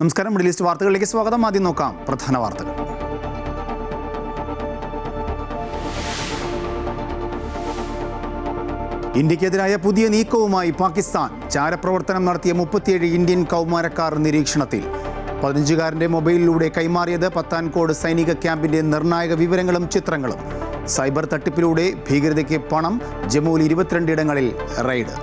നമസ്കാരം. Middle east വാർത്തകളിലേക്ക് സ്വാഗതം. ആദ്യം നോക്കാം പ്രധാന വാർത്തകൾ. ഇന്ത്യക്കെതിരായ പുതിയ നീക്കവുമായി പാകിസ്ഥാൻ. ചാരപ്രവർത്തനം നടത്തിയ 37 ഇന്ത്യൻ കൗമാരക്കാർ നിരീക്ഷണത്തിൽ. 15-കാരൻ്റെ മൊബൈലിലൂടെ കൈമാറിയത് പത്താൻകോട് സൈനിക ക്യാമ്പിന്റെ നിർണായക വിവരങ്ങളും ചിത്രങ്ങളും. സൈബർ തട്ടിപ്പിലൂടെ ഭീകരതയ്ക്ക് പണം. ജമ്മുവിൽ 22 ഇടങ്ങളിൽ റെയ്ഡ്.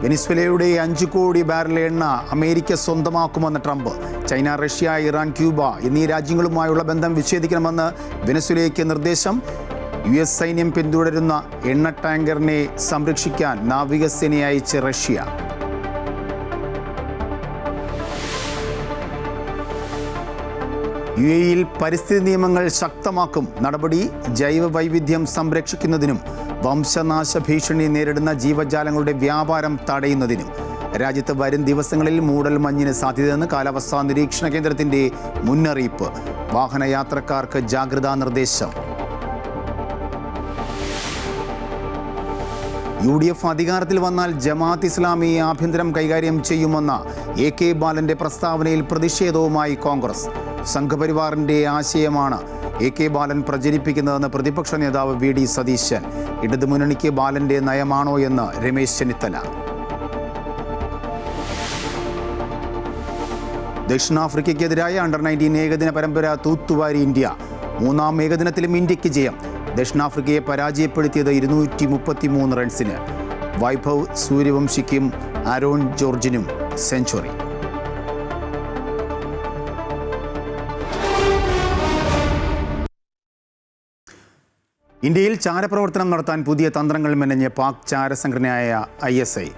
വെനിസ്വേലയുടെ 5 കോടി ബാരൽ എണ്ണ അമേരിക്ക സ്വന്തമാക്കുമെന്ന് Trump. China, Russia, Iran, Cuba എന്നീ രാജ്യങ്ങളുമായുള്ള ബന്ധം വിച്ഛേദിക്കണമെന്ന് വെനസ്വേലയ്ക്ക് നിർദ്ദേശം. US സൈന്യം പിന്തുടരുന്ന എണ്ണ ടാങ്കറിനെ സംരക്ഷിക്കാൻ നാവികസേനയെ അയച്ച് റഷ്യ. UAE-യിൽ പരിസ്ഥിതി നിയമങ്ങൾ ശക്തമാക്കും. നടപടി ജൈവ വൈവിധ്യം സംരക്ഷിക്കുന്നതിനും വംശനാശ ഭീഷണി നേരിടുന്ന ജീവജാലങ്ങളുടെ വ്യാപാരം തടയുന്നതിനും. രാജ്യത്ത് വരും ദിവസങ്ങളിൽ മൂടൽമഞ്ഞിന് സാധ്യതയെന്ന് കാലാവസ്ഥാ നിരീക്ഷണ കേന്ദ്രത്തിന്റെ മുന്നറിയിപ്പ്. വാഹനയാത്രക്കാർക്ക് ജാഗ്രതാ നിർദ്ദേശം. UDF അധികാരത്തിൽ വന്നാൽ ജമാഅത്ത് ഇസ്ലാമി ആഭ്യന്തരം കൈകാര്യം ചെയ്യുമെന്ന AK ബാലന്റെ പ്രസ്താവനയിൽ പ്രതിഷേധവുമായി കോൺഗ്രസ്. സംഘപരിവാറിന്റെ ആശയമാണ് AK ബാലൻ പ്രചരിപ്പിക്കുന്നതെന്ന് പ്രതിപക്ഷ നേതാവ് VD സതീശൻ. ഇടതുമുന്നണിക്ക് ബാലന്റെ നയമാണോ എന്ന് രമേശ് ചെന്നിത്തല. ദക്ഷിണാഫ്രിക്കയ്ക്കെതിരായ അണ്ടർ-19 ഏകദിന പരമ്പര തൂത്തുവാരി ഇന്ത്യ. 3-ാം ഏകദിനത്തിലും ഇന്ത്യക്ക് ജയം. ദക്ഷിണാഫ്രിക്കയെ പരാജയപ്പെടുത്തിയത് 233 റൺസിന്. വൈഭവ് സൂര്യവംശിക്കും ആരോൺ ജോർജിനും സെഞ്ചുറി. ഇന്ത്യയിൽ ചാരപ്രവർത്തനം നടത്താൻ പുതിയ തന്ത്രങ്ങൾ മെനഞ്ഞ് പാക് ചാരസംഘടനയായ ISI.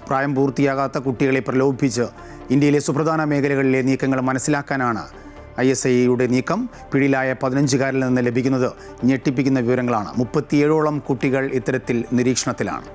പ്രായം പൂർത്തിയാകാത്ത കുട്ടികളെ പ്രലോഭിപ്പിച്ച് ഇന്ത്യയിലെ സുപ്രധാന മേഖലകളിലെ നീക്കങ്ങൾ മനസ്സിലാക്കാനാണ് ISIയുടെ നീക്കം. പിടിയിലായ 15-കാരിൽ നിന്ന് ലഭിക്കുന്നത് ഞെട്ടിപ്പിക്കുന്ന വിവരങ്ങളാണ്. 37ഓളം കുട്ടികൾ ഇത്തരത്തിൽ നിരീക്ഷണത്തിലാണ്.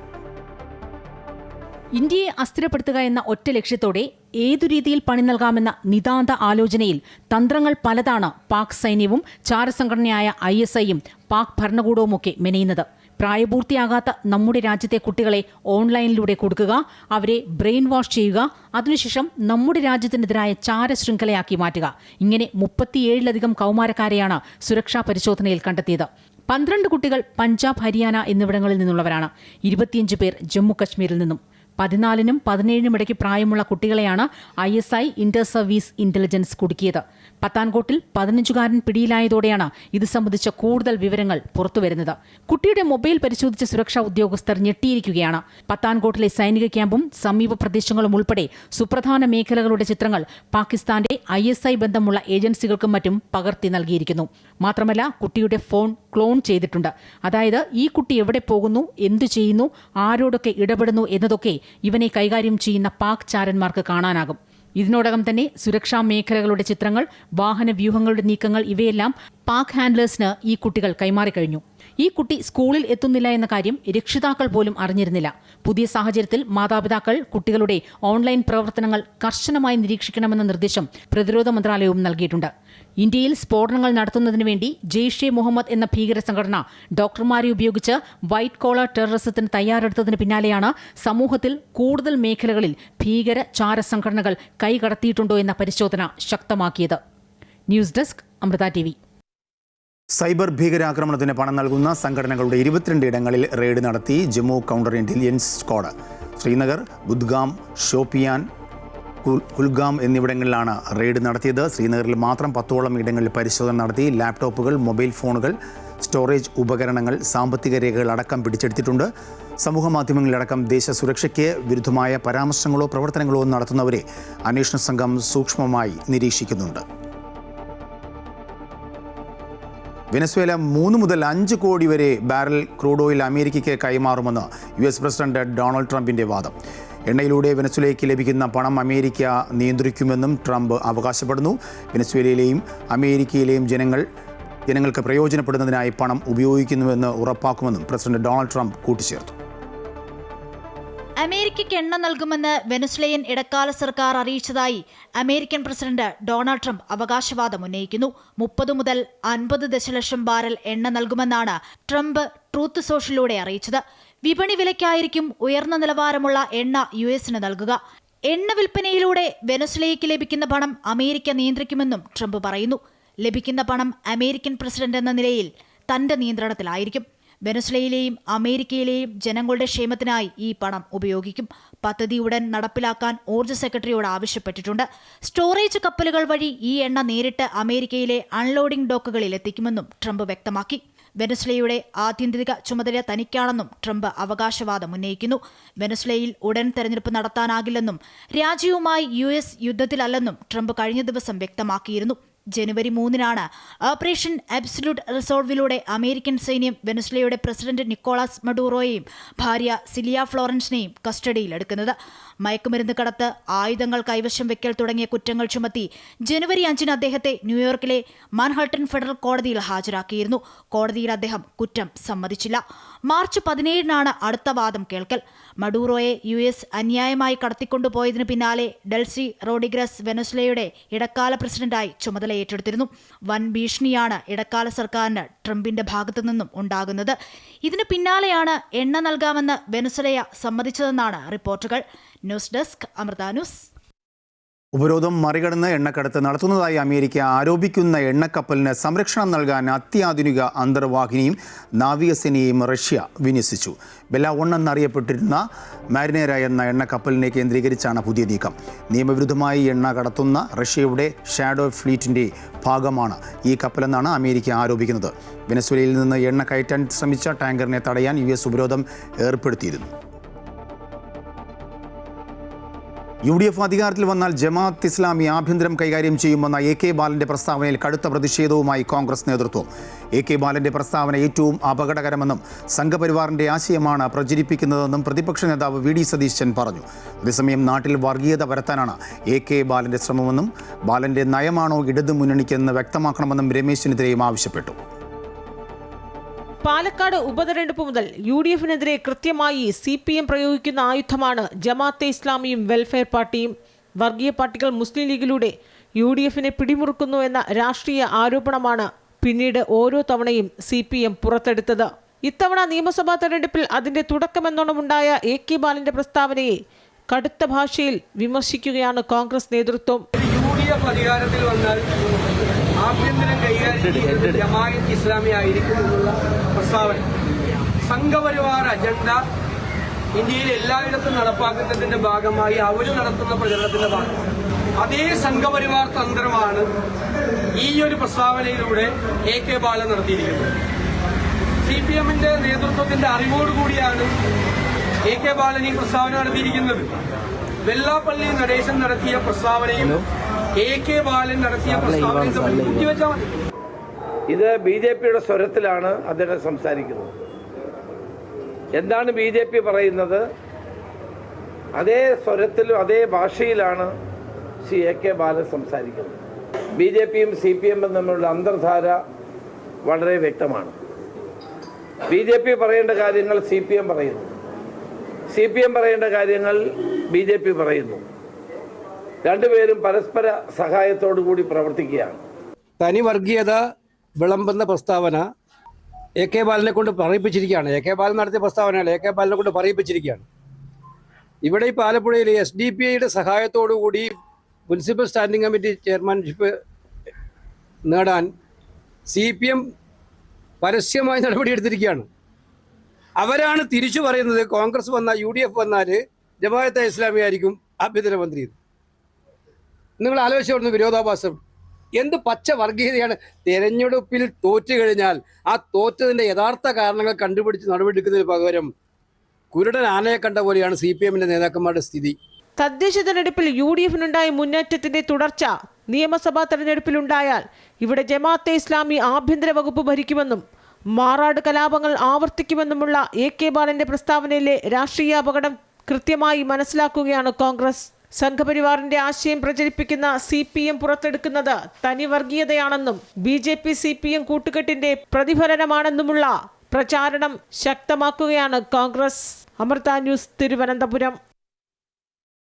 ഇന്ത്യയെ അസ്ഥിരപ്പെടുത്തുക എന്ന ഒറ്റ ലക്ഷ്യത്തോടെ ഏതു രീതിയിൽ പണി നൽകാമെന്ന നിതാന്ത ആലോചനയിൽ തന്ത്രങ്ങൾ പലതാണ് പാക് സൈന്യവും ചാരസംഘടനയായ ISIയും പാക് ഭരണകൂടവുമൊക്കെ മെനയുന്നത്. പ്രായപൂർത്തിയാകാത്ത നമ്മുടെ രാജ്യത്തെ കുട്ടികളെ ഓൺലൈനിലൂടെ കൊടുക്കുക, അവരെ ബ്രെയിൻ വാഷ് ചെയ്യുക, അതിനുശേഷം നമ്മുടെ രാജ്യത്തിനെതിരായ ചാരശൃംഖലയാക്കി മാറ്റുക. ഇങ്ങനെ 37-ലധികം കൗമാരക്കാരെയാണ് സുരക്ഷാ പരിശോധനയിൽ കണ്ടെത്തിയത്. 12 കുട്ടികൾ പഞ്ചാബ്, ഹരിയാന എന്നിവിടങ്ങളിൽ നിന്നുള്ളവരാണ്. 25 പേർ ജമ്മു കശ്മീരിൽ നിന്നും. 14-നും 17-നും ഇടയ്ക്ക് പ്രായമുള്ള കുട്ടികളെയാണ് ISI ഇന്റർ സർവീസ് ഇന്റലിജൻസ് കുടുക്കിയത്. പത്താൻകോട്ടിൽ 15-കാരൻ പിടിയിലായതോടെയാണ് ഇത് സംബന്ധിച്ച കൂടുതൽ വിവരങ്ങൾ പുറത്തുവരുന്നത്. കുട്ടിയുടെ മൊബൈൽ പരിശോധിച്ച സുരക്ഷാ ഉദ്യോഗസ്ഥർ ഞെട്ടിയിരിക്കുകയാണ്. പത്താൻകോട്ടിലെ സൈനിക ക്യാമ്പും സമീപ പ്രദേശങ്ങളും ഉൾപ്പെടെ സുപ്രധാന മേഖലകളുടെ ചിത്രങ്ങൾ പാകിസ്ഥാന്റെ ISI ബന്ധമുള്ള ഏജൻസികൾക്കും മറ്റും പകർത്തി നൽകിയിരിക്കുന്നു. മാത്രമല്ല, കുട്ടിയുടെ ഫോൺ ക്ലോൺ ചെയ്തിട്ടുണ്ട്. അതായത് ഈ കുട്ടി എവിടെ പോകുന്നു, എന്തു ചെയ്യുന്നു, ആരോടൊക്കെ ഇടപെടുന്നു എന്നതൊക്കെ ഇവനെ കൈകാര്യം ചെയ്യുന്ന പാക് ചാരന്മാർക്ക് കാണാനാകും. ഇതിനോടകം തന്നെ സുരക്ഷാ മേഖലകളുടെ ചിത്രങ്ങൾ, വാഹന വ്യൂഹങ്ങളുടെ നീക്കങ്ങൾ ഇവയെല്ലാം പാക് ഹാൻഡ്ലേഴ്സിന് ഈ കുട്ടികൾ കൈമാറിക്കഴിഞ്ഞു. ഈ കുട്ടി സ്കൂളിൽ എത്തുന്നില്ല എന്ന കാര്യം രക്ഷിതാക്കൾ പോലും അറിഞ്ഞിരുന്നില്ല. പുതിയ സാഹചര്യത്തിൽ മാതാപിതാക്കൾ കുട്ടികളുടെ ഓൺലൈൻ പ്രവർത്തനങ്ങൾ കർശനമായി നിരീക്ഷിക്കണമെന്ന നിർദ്ദേശം പ്രതിരോധ മന്ത്രാലയവും നൽകിയിട്ടുണ്ട്. ഇന്ത്യയിൽ സ്ഫോടനങ്ങൾ നടത്തുന്നതിന് വേണ്ടി ജെയ്ഷെ മുഹമ്മദ് എന്ന ഭീകര സംഘടന ഡോക്ടർമാരെ ഉപയോഗിച്ച് വൈറ്റ് കോളർ ടെററിസത്തിന് തയ്യാറെടുത്തതിന് പിന്നാലെയാണ് സമൂഹത്തിൽ കൂടുതൽ മേഖലകളിൽ ഭീകര ചാര സംഘടനകൾ കൈകടത്തിയിട്ടുണ്ടോ എന്ന പരിശോധന ശക്തമാക്കിയത്. News desk, Amrita TV. Cyber ഭീകരാക്രമണത്തിന് പണം നൽകുന്ന സംഘടനകളുടെ 22 ഇടങ്ങളിൽ റെയ്ഡ് നടത്തി Jammu counter intelligence squad. Srinagar, Budgam, Shopian, Kulgam എന്നിവിടങ്ങളിലാണ് റെയ്ഡ് നടത്തിയത്. ശ്രീനഗറിൽ മാത്രം 10ഓളം ഇടങ്ങളിൽ പരിശോധന നടത്തി. ലാപ്ടോപ്പുകൾ, മൊബൈൽ ഫോണുകൾ, സ്റ്റോറേജ് ഉപകരണങ്ങൾ, സാമ്പത്തിക രേഖകൾ അടക്കം പിടിച്ചെടുത്തിട്ടുണ്ട്. സമൂഹ മാധ്യമങ്ങളിലടക്കം ദേശസുരക്ഷയ്ക്ക് വിരുദ്ധമായ പരാമർശങ്ങളോ പ്രവർത്തനങ്ങളോ നടത്തുന്നവരെ അന്വേഷണ സംഘം സൂക്ഷ്മമായി നിരീക്ഷിക്കുന്നുണ്ട്. വെനസ്വേല 3 മുതൽ 5 കോടി വരെ ബാരൽ ക്രൂഡ് ഓയിൽ അമേരിക്കയ്ക്ക് കൈമാറുമെന്ന് US പ്രസിഡന്റ് ഡൊണാൾഡ് ട്രംപിന്റെ വാദം. എണ്ണയിലൂടെ വെനസ്വേലയ്ക്ക് ലഭിക്കുന്ന പണം അമേരിക്ക നിയന്ത്രിക്കുമെന്നും ട്രംപ് അവകാശപ്പെടുന്നു. വെനസ്വേലയിലെയും അമേരിക്കയിലെയും ജനങ്ങൾക്ക് പ്രയോജനപ്പെടുന്നതിനായി പണം ഉപയോഗിക്കുന്നുവെന്ന് ഉറപ്പാക്കുമെന്നും പ്രസിഡന്റ് ഡൊണാൾഡ് ട്രംപ് കൂട്ടിച്ചേർത്തു. അമേരിക്കയ്ക്ക് എണ്ണ നൽകുമെന്ന് വെനസ്വേലിയൻ ഇടക്കാല സർക്കാർ അറിയിച്ചതായി അമേരിക്കൻ പ്രസിഡന്റ് ഡൊണാൾഡ് ട്രംപ് അവകാശവാദം ഉന്നയിക്കുന്നു. 30 മുതൽ 50 ദശലക്ഷം ബാരൽ എണ്ണ നൽകുമെന്നാണ് ട്രംപ് ട്രൂത്ത് സോഷ്യലിലൂടെ അറിയിച്ചത്. വിപണി വിലയ്ക്കായിരിക്കും ഉയർന്ന നിലവാരമുള്ള എണ്ണ US നൽകുക. എണ്ണ വിൽപ്പനയിലൂടെ വെനസ്വേലയ്ക്ക് ലഭിക്കുന്ന പണം അമേരിക്ക നിയന്ത്രിക്കുമെന്നും ട്രംപ് പറയുന്നു. ലഭിക്കുന്ന പണം അമേരിക്കൻ പ്രസിഡന്റ് എന്ന നിലയിൽ തന്റെ നിയന്ത്രണത്തിലായിരിക്കും. വെനസ്വേലയിലെയും അമേരിക്കയിലെയും ജനങ്ങളുടെ ക്ഷേമത്തിനായി ഈ പണം ഉപയോഗിക്കും. പദ്ധതി ഉടൻ നടപ്പിലാക്കാൻ ഊർജ്ജ സെക്രട്ടറിയോട് ആവശ്യപ്പെട്ടിട്ടുണ്ട്. സ്റ്റോറേജ് കപ്പലുകൾ വഴി ഈ എണ്ണ നേരിട്ട് അമേരിക്കയിലെ അൺലോഡിംഗ് ഡോക്കുകളിൽ എത്തിക്കുമെന്നും ട്രംപ് വ്യക്തമാക്കി. വെനസ്വേലയുടെ ആത്യന്തിക ചുമതല തനിക്കാണെന്നും ട്രംപ് അവകാശവാദം ഉന്നയിക്കുന്നു. വെനസ്വേലയിൽ ഉടൻ തെരഞ്ഞെടുപ്പ് നടത്താനാകില്ലെന്നും രാജ്യവുമായി US യുദ്ധത്തിലല്ലെന്നും ട്രംപ് കഴിഞ്ഞ ദിവസം വ്യക്തമാക്കിയിരുന്നു. ജനുവരി 3 ഓപ്പറേഷൻ അബ്സല്യൂട്ട് റിസോൾവിലൂടെ അമേരിക്കൻ സൈന്യം വെനസ്വേലയുടെ പ്രസിഡന്റ് നിക്കോളാസ് മഡൂറോയെയും ഭാര്യ സിലിയ ഫ്ലോറൻസിനെയും കസ്റ്റഡിയിലെടുക്കുന്നത്. മയക്കുമരുന്ന് കടത്ത്, ആയുധങ്ങൾ കൈവശം വെക്കൽ തുടങ്ങിയ കുറ്റങ്ങൾ ചുമത്തി ജനുവരി 5 അദ്ദേഹത്തെ ന്യൂയോർക്കിലെ മാൻഹട്ടൻ ഫെഡറൽ കോടതിയിൽ ഹാജരാക്കിയിരുന്നു. കോടതിയിൽ അദ്ദേഹം കുറ്റം സമ്മതിച്ചില്ല. മാർച്ച് 17 അടുത്ത വാദം കേൾക്കൽ. മഡൂറോയെ US അന്യായമായി കടത്തിക്കൊണ്ടുപോയതിനു പിന്നാലെ ഡെൽസി റോഡ്രിഗസ് വെനസ്വേലയുടെ ഇടക്കാല പ്രസിഡന്റായി ചുമതല ഏറ്റെടുത്തിരുന്നു. വൻ ഭീഷണിയാണ് ഇടക്കാല സർക്കാരിന് ട്രംപിന്റെ ഭാഗത്തു നിന്നും ഉണ്ടാകുന്നത്. ഇതിനു പിന്നാലെയാണ് എണ്ണ നൽകാമെന്ന് വെനസ്വേല സമ്മതിച്ചതെന്നാണ് റിപ്പോർട്ടുകൾ. News desk Amrita news. ഉപരോധം മറികടന്ന് എണ്ണക്കടത്ത് നടത്തുന്നതായി അമേരിക്ക ആരോപിക്കുന്ന എണ്ണക്കപ്പലിന് സംരക്ഷണം നൽകാൻ അത്യാധുനിക അന്തർവാഹിനിയും നാവികസേനയെയും റഷ്യ വിന്യസിച്ചു. ബെല്ല 1 എന്നറിയപ്പെട്ടിരുന്ന മാരിനേര എന്ന എണ്ണക്കപ്പലിനെ കേന്ദ്രീകരിച്ചാണ് പുതിയ നീക്കം. നിയമവിരുദ്ധമായി എണ്ണ കടത്തുന്ന റഷ്യയുടെ ഷാഡോ ഫ്ലീറ്റിൻ്റെ ഭാഗമാണ് ഈ കപ്പലെന്നാണ് അമേരിക്ക ആരോപിക്കുന്നത്. വെനസ്വേലയിൽ നിന്ന് എണ്ണ കയറ്റാൻ ശ്രമിച്ച ടാങ്കറിനെ തടയാൻ US ഉപരോധം ഏർപ്പെടുത്തിയിരുന്നു. UDF അധികാരത്തിൽ വന്നാൽ ജമാഅത്ത് ഇസ്ലാമി ആഭ്യന്തരം കൈകാര്യം ചെയ്യുമെന്ന AK ബാലന്റെ പ്രസ്താവനയിൽ കടുത്ത പ്രതിഷേധവുമായി കോൺഗ്രസ് നേതൃത്വം. AK ബാലന്റെ പ്രസ്താവന ഏറ്റവും അപകടകരമെന്നും സംഘപരിവാറിന്റെ ആശയമാണ് പ്രചരിപ്പിക്കുന്നതെന്നും പ്രതിപക്ഷ നേതാവ് VD സതീശൻ പറഞ്ഞു. അതേസമയം നാട്ടിൽ വർഗീയത പരത്താനാണ് AK ബാലന്റെ ശ്രമമെന്നും ബാലന്റെ നയമാണോ ഇടതു മുന്നണിക്കെന്ന് വ്യക്തമാക്കണമെന്നും രമേശിനെതിരെയും ആവശ്യപ്പെട്ടു. പാലക്കാട് ഉപതെരഞ്ഞെടുപ്പ് മുതൽ UDFനെതിരെ കൃത്യമായി CPM പ്രയോഗിക്കുന്ന ആയുധമാണ് ജമാഅത്തെ ഇസ്ലാമിയും വെൽഫെയർ പാർട്ടിയും. വർഗീയ പാർട്ടികൾ മുസ്ലിം ലീഗിലൂടെ UDFനെ പിടിമുറുക്കുന്നു എന്ന രാഷ്ട്രീയ ആരോപണമാണ് പിന്നീട് ഓരോ തവണയും CPM പുറത്തെടുത്തത്. ഇത്തവണ നിയമസഭാ തെരഞ്ഞെടുപ്പിൽ അതിന്റെ തുടക്കമെന്നോണമുണ്ടായ AK ബാലന്റെ പ്രസ്താവനയെ കടുത്ത ഭാഷയിൽ വിമർശിക്കുകയാണ് കോൺഗ്രസ് നേതൃത്വം. UDF അധികാരത്തിൽ വന്നാൽ ആഭ്യന്തരം കൈകാര്യം ചെയ്യുന്നത് ജമാഅത്ത് ഇസ്ലാമി ആയിരിക്കും എന്നുള്ള പ്രസ്താവന, സംഘപരിവാർ അജണ്ട ഇന്ത്യയിൽ എല്ലായിടത്തും നടപ്പാക്കുന്നതിന്റെ ഭാഗമായി അവർ നടത്തുന്ന പ്രചരണത്തിന്റെ ഭാഗം അതേ സംഘപരിവാർ തന്ത്രമാണ് ഈ ഒരു പ്രസ്താവനയിലൂടെ AK ബാലൻ നടത്തിയിരിക്കുന്നത്. CPMന്റെ നേതൃത്വത്തിന്റെ അറിവോടുകൂടിയാണ് AK ബാലൻ ഈ പ്രസ്താവന നടത്തിയിരിക്കുന്നത്. വെള്ളാപ്പള്ളി നടേശൻ നടത്തിയ പ്രസ്താവനയും AK ബാലൻ നടത്തിയ പ്രസ്താവനയും കൂട്ടിവെച്ചാൽ മതി. ഇത് BJPയുടെ സ്വരത്തിലാണ് അദ്ദേഹം സംസാരിക്കുന്നത്. എന്താണ് BJP പറയുന്നത്? അതേ സ്വരത്തിലും അതേ ഭാഷയിലാണ് AK ബാലൻ സംസാരിക്കുന്നത്. BJPയും CPMും തമ്മിലുള്ള അന്തർധാര വളരെ വ്യക്തമാണ്. BJP പറയേണ്ട കാര്യങ്ങൾ CPM പറയുന്നു, CPM പറയേണ്ട കാര്യങ്ങൾ BJP പറയുന്നു. രണ്ടുപേരും പരസ്പര സഹായത്തോടു കൂടി പ്രവർത്തിക്കുകയാണ്. തനി വർഗീയത വിളമ്പുന്ന പ്രസ്താവന AK ബാലനെ കൊണ്ട് പറയിപ്പിച്ചിരിക്കുകയാണ്. AK ബാലൻ നടത്തിയ പ്രസ്താവനയാണ്, AK ബാലനെ കൊണ്ട് പറയിപ്പിച്ചിരിക്കുകയാണ്. ഇവിടെ ഈ ആലപ്പുഴയിൽ SDPIയുടെ സഹായത്തോടു കൂടി മുനിസിപ്പൽ സ്റ്റാൻഡിംഗ് കമ്മിറ്റി ചെയർമാൻഷിപ്പ് നേടാൻ CPM പരസ്യമായി നടപടിയെടുത്തിരിക്കുകയാണ്. അവരാണ് തിരിച്ചു പറയുന്നത് കോൺഗ്രസ് വന്നാൽ UDF വന്നാൽ ജമാഅത്തെ ഇസ്ലാമി ആയിരിക്കും ആഭ്യന്തരമന്ത്രി. നിങ്ങൾ ആലോചിച്ചു വിരോധാഭാസം എന്ത് പച്ച വർഗീയതയാണ്. തെരഞ്ഞെടുപ്പിൽ തോറ്റു കഴിഞ്ഞാൽ ആ തോറ്റതിൻ്റെ യഥാർത്ഥ കാരണങ്ങൾ കണ്ടുപിടിച്ച് നടപടിയെടുക്കുന്നതിന് പകരം കുരുടൻ ആനയെ കണ്ട പോലെയാണ് CPMന്റെ നേതാക്കന്മാരുടെ സ്ഥിതി. തദ്ദേശ തെരഞ്ഞെടുപ്പിൽ UDFനുണ്ടായ മുന്നേറ്റത്തിന്റെ തുടർച്ച നിയമസഭാ തെരഞ്ഞെടുപ്പിലുണ്ടായാൽ ഇവിടെ ജമാഅത്തെ ഇസ്ലാമി ആഭ്യന്തര വകുപ്പ് ഭരിക്കുമെന്നും മാറാട് കലാപങ്ങൾ ആവർത്തിക്കുമെന്നുമുള്ള AK ബാലന്റെ പ്രസ്താവനയിലെ രാഷ്ട്രീയ അപകടം കൃത്യമായി മനസ്സിലാക്കുകയാണ് കോൺഗ്രസ്. സംഘപരിവാറിന്റെ ആശയം പ്രചരിപ്പിക്കുന്ന CPM പുറത്തെടുക്കുന്നത് തനി വർഗീയതയാണെന്നും BJP CPM കൂട്ടുകെട്ടിന്റെ പ്രതിഫലനമാണെന്നുമുള്ള പ്രചാരണം ശക്തമാക്കുകയാണ് കോൺഗ്രസ്. അമൃത ന്യൂസ്, തിരുവനന്തപുരം.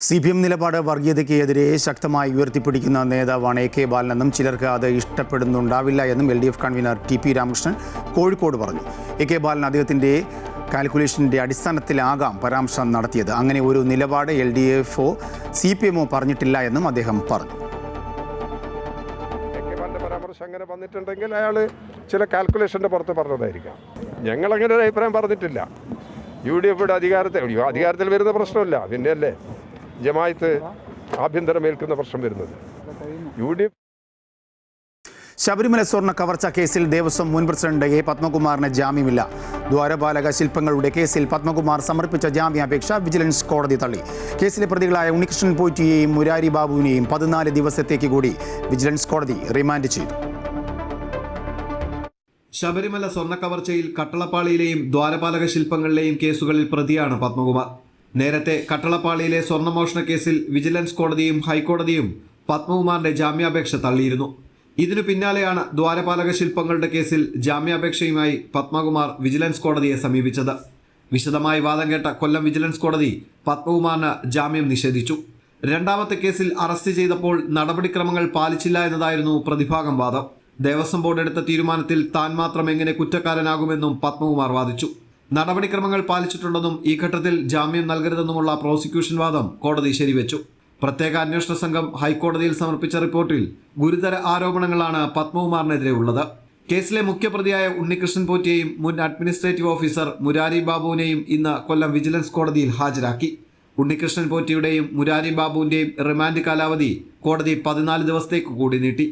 CPM നിലപാട് വർഗീയതയ്ക്കെതിരെ ശക്തമായി ഉയർത്തിപ്പിടിക്കുന്ന നേതാവാണ് AK ബാലനെന്നും ചിലർക്ക് അത് ഇഷ്ടപ്പെടുന്നുണ്ടാവില്ല എന്നും LDF convener TP Ramakrishnan Kozhikode പറഞ്ഞു. AK ബാലൻ അദ്ദേഹത്തിൻ്റെ കാൽക്കുലേഷൻ്റെ അടിസ്ഥാനത്തിലാകാം പരാമർശം നടത്തിയത്. അങ്ങനെ ഒരു നിലപാട് LDF-ഓ CPM-ഓ പറഞ്ഞിട്ടില്ല എന്നും അദ്ദേഹം പറഞ്ഞു. പരാമർശം അങ്ങനെ വന്നിട്ടുണ്ടെങ്കിൽ അയാൾ ചില കാൽക്കുലേഷൻ്റെ പുറത്ത് പറഞ്ഞതായിരിക്കാം. ഞങ്ങളങ്ങനെ ഒരു അഭിപ്രായം പറഞ്ഞിട്ടില്ല. UDF അധികാരത്തിൽ വരുന്ന പ്രശ്നമില്ല, പിന്നെയല്ലേ ജമാഅത്ത് ആഭ്യന്തരമേൽക്കുന്ന പ്രശ്നം വരുന്നത്. UDF ശബരിമല സ്വർണ്ണ കവർച്ച കേസിൽ ദേവസ്വം മുൻ പ്രസിഡന്റ് A. പത്മകുമാറിന് ജാമ്യമില്ല. ദ്വാരപാലക ശില്പങ്ങളുടെ കേസിൽ പത്മകുമാർ സമർപ്പിച്ച ജാമ്യാപേക്ഷ വിജിലൻസ് കോടതി തള്ളി. കേസിലെ പ്രതികളായ ഉണ്ണികൃഷ്ണൻ പോറ്റിയെയും മുരാരി ബാബുവിനെയും 14 ദിവസത്തേക്ക് കൂടി വിജിലൻസ് കോടതി റിമാൻഡ് ചെയ്തു. ശബരിമല സ്വർണ്ണ കവർച്ചയിൽ കട്ടളപ്പാളിയിലെയും ദ്വാരപാലക ശില്പങ്ങളിലെയും കേസുകളിൽ പ്രതിയാണ് പത്മകുമാർ. നേരത്തെ കട്ടളപ്പാളിയിലെ സ്വർണ്ണമോഷണ കേസിൽ വിജിലൻസ് കോടതിയും ഹൈക്കോടതിയും പത്മകുമാറിന്റെ ജാമ്യാപേക്ഷ തള്ളിയിരുന്നു. ഇതിനു പിന്നാലെയാണ് ദ്വാരപാലക ശില്പങ്ങളുടെ കേസിൽ ജാമ്യാപേക്ഷയുമായി പത്മകുമാർ വിജിലൻസ് കോടതിയെ സമീപിച്ചത്. വിശദമായി വാദം കേട്ട കൊല്ലം വിജിലൻസ് കോടതി പത്മകുമാറിന് ജാമ്യം നിഷേധിച്ചു. രണ്ടാമത്തെ കേസിൽ അറസ്റ്റ് ചെയ്തപ്പോൾ നടപടിക്രമങ്ങൾ പാലിച്ചില്ല എന്നതായിരുന്നു പ്രതിഭാഗം വാദം. ദേവസ്വം ബോർഡ് എടുത്ത തീരുമാനത്തിൽ താൻ മാത്രം എങ്ങനെ കുറ്റക്കാരനാകുമെന്നും പത്മകുമാർ വാദിച്ചു. നടപടിക്രമങ്ങൾ പാലിച്ചിട്ടുണ്ടെന്നും ഈ ഘട്ടത്തിൽ ജാമ്യം നൽകരുതെന്നുമുള്ള പ്രോസിക്യൂഷൻ വാദം കോടതി ശരിവെച്ചു. പ്രത്യേക അന്വേഷണ സംഘം ഹൈക്കോടതിയിൽ സമർപ്പിച്ച റിപ്പോർട്ടിൽ ഗുരുതര ആരോപണങ്ങളാണ് പത്മകുമാറിനെതിരെ ഉള്ളത്. കേസിലെ മുഖ്യപ്രതിയായ ഉണ്ണികൃഷ്ണൻ പോറ്റിയെയും മുൻ അഡ്മിനിസ്ട്രേറ്റീവ് ഓഫീസർ മുരാരി ബാബുവിനെയും ഇന്ന് കൊല്ലം വിജിലൻസ് കോടതിയിൽ ഹാജരാക്കി. ഉണ്ണികൃഷ്ണൻ പോറ്റിയുടെയും മുരാരി ബാബുവിന്റെയും റിമാൻഡ് കാലാവധി കോടതി 14 ദിവസത്തേക്ക് കൂടി നീട്ടി.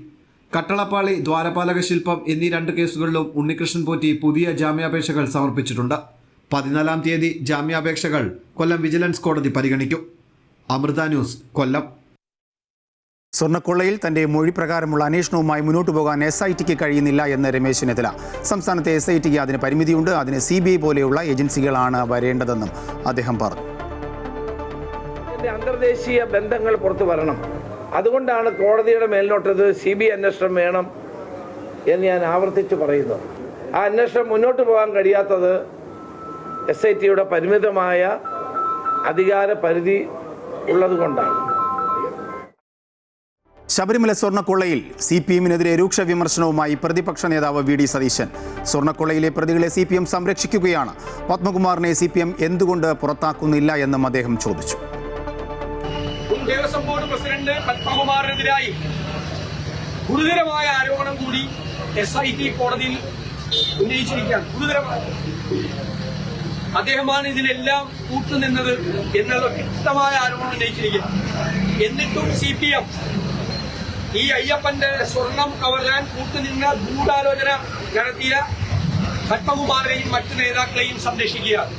കട്ടളപ്പാളി, ദ്വാരപാലക ശില്പം എന്നീ 2 കേസുകളിലും ഉണ്ണികൃഷ്ണൻ പോറ്റി പുതിയ ജാമ്യാപേക്ഷകൾ സമർപ്പിച്ചിട്ടുണ്ട്. 14-ാം തീയതി ജാമ്യാപേക്ഷകൾ കൊല്ലം വിജിലൻസ് കോടതി പരിഗണിക്കും. അമൃത ന്യൂസ്, കൊല്ലം. സ്വർണ്ണക്കൊള്ളയിൽ തന്റെ മൊഴി പ്രകാരമുള്ള അന്വേഷണവുമായി മുന്നോട്ട് പോകാൻ SITക്ക് കഴിയുന്നില്ല എന്ന് രമേശ് ചെന്നിത്തല. സംസ്ഥാനത്തെ SITക്ക് അതിന് പരിമിതിയുണ്ട്, അതിന് CBI പോലെയുള്ള ഏജൻസികളാണ് വരേണ്ടതെന്നും അദ്ദേഹം പറഞ്ഞു. അന്തർദേശീയ ബന്ധങ്ങൾ പുറത്തു വരണം. അതുകൊണ്ടാണ് കോടതിയുടെ മേൽനോട്ടത് CBI അന്വേഷണം വേണം എന്ന് ഞാൻ ആവർത്തിച്ച് പറയുന്നത്. ആ അന്വേഷണം മുന്നോട്ട് പോകാൻ കഴിയാത്തത് SITയുടെ പരിമിതമായ അധികാര പരിധി ഉള്ളതുകൊണ്ടാണ്. ശബരിമല സ്വർണ്ണക്കൊള്ളയിൽ CPM-നെതിരെ രൂക്ഷ വിമർശനവുമായി പ്രതിപക്ഷ നേതാവ് VD സതീശൻ. സ്വർണ്ണക്കൊള്ളയിലെ പ്രതികളെ CPM സംരക്ഷിക്കുകയാണ്. പത്മകുമാറിനെ CPM എന്തുകൊണ്ട് പുറത്താക്കുന്നില്ല എന്നും അദ്ദേഹം ചോദിച്ചു. ദേവസ്വം ബോർഡ് പ്രസിഡന്റ് പത്മകുമാറിനെതിരായി ഗുരുതരമായ ആരോപണം കൂടി SIT കോടതിയിൽ ഉന്നയിച്ചിരിക്കുകയാണ്. ഗുരുതരമായ അദ്ദേഹമാണ് ഇതിലെല്ലാം കൂട്ടുനിന്നത് എന്നുള്ള വ്യക്തമായ ആരോപണം ഉന്നയിച്ചിരിക്കുന്നു. എന്നിട്ടും CPM ഈ അയ്യപ്പന്റെ സ്വർണം കവരാൻ കൂട്ടുനിന്ന ഗൂഢാലോചന നടത്തിയ പത്മകുമാറിനെയും മറ്റു നേതാക്കളെയും സംരക്ഷിക്കുകയാണ്.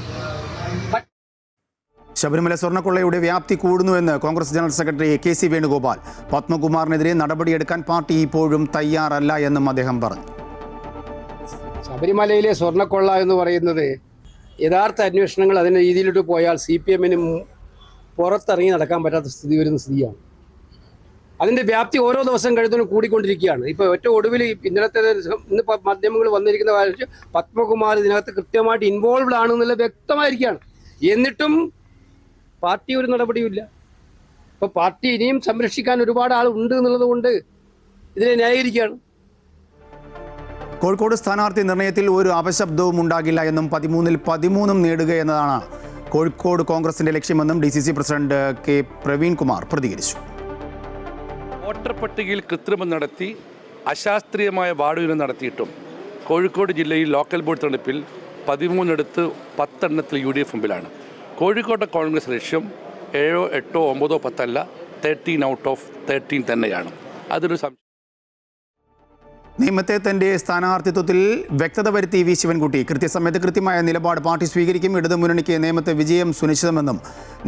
ശബരിമല സ്വർണ്ണക്കൊള്ളയുടെ വ്യാപ്തി കൂടുന്നുവെന്ന് Congress general secretary KC Venugopal. പത്മകുമാറിനെതിരെ നടപടിയെടുക്കാൻ പാർട്ടി ഇപ്പോഴും തയ്യാറല്ല എന്നും അദ്ദേഹം പറഞ്ഞു. ശബരിമലയിലെ സ്വർണ്ണക്കൊള്ള എന്ന് പറയുന്നത് യഥാർത്ഥ അന്വേഷണങ്ങൾ അതിൻ്റെ രീതിയിലോട്ട് പോയാൽ CPM-നും പുറത്തിറങ്ങി നടക്കാൻ പറ്റാത്ത സ്ഥിതി വരുന്ന സ്ഥിതിയാണ്. അതിൻ്റെ വ്യാപ്തി ഓരോ ദിവസം കഴിയുന്നതിനും കൂടിക്കൊണ്ടിരിക്കുകയാണ്. ഇപ്പോൾ ഏറ്റവും ഒടുവിൽ ഇന്നലത്തെ ഇന്ന് മാധ്യമങ്ങൾ വന്നിരിക്കുന്ന കാര്യം പത്മകുമാർ ഇതിനകത്ത് കൃത്യമായിട്ട് ഇൻവോൾവ്ഡ് ആണെന്നുള്ള വ്യക്തമായിരിക്കുകയാണ്. എന്നിട്ടും പാർട്ടി ഒരു നടപടിയുമില്ല. ഇപ്പോൾ പാർട്ടി ഇനിയും സംരക്ഷിക്കാൻ ഒരുപാട് ആളുണ്ട് എന്നുള്ളത് കൊണ്ട് ഇതിനെ ന്യായീകരിക്കുകയാണ്. കോഴിക്കോട് സ്ഥാനാർത്ഥി നിർണയത്തിൽ ഒരു അപശബ്ദവും ഉണ്ടാകില്ല എന്നും 13-ൽ 13 നേടുക എന്നതാണ് കോഴിക്കോട് കോൺഗ്രസിന്റെ ലക്ഷ്യമെന്നും DCC president K. Praveen Kumar പ്രതികരിച്ചു. വോട്ടർ പട്ടികയിൽ കൃത്രിമം നടത്തി അശാസ്ത്രീയമായ വാർഡുവിനം നടത്തിയിട്ടും കോഴിക്കോട് ജില്ലയിൽ ലോക്കൽ ബോർഡ് തെരഞ്ഞെടുപ്പിൽ 13 10 UDF മുമ്പിലാണ്. കോഴിക്കോട്ടെ കോൺഗ്രസ് ലക്ഷ്യം 7, 8, 9, 10 അല്ല 13 ഔട്ട് ഓഫ് 13 തന്നെയാണ്. അതൊരു നിയമത്തെ തന്റെ സ്ഥാനാർത്ഥിത്വത്തിൽ വ്യക്തത വരുത്തി V. ശിവൻകുട്ടി. കൃത്യസമയത്ത് കൃത്യമായ നിലപാട് പാർട്ടി സ്വീകരിക്കും. ഇടതുമുന്നണിക്ക് നിയമത്തെ വിജയം സുനിശ്ചിതമെന്നും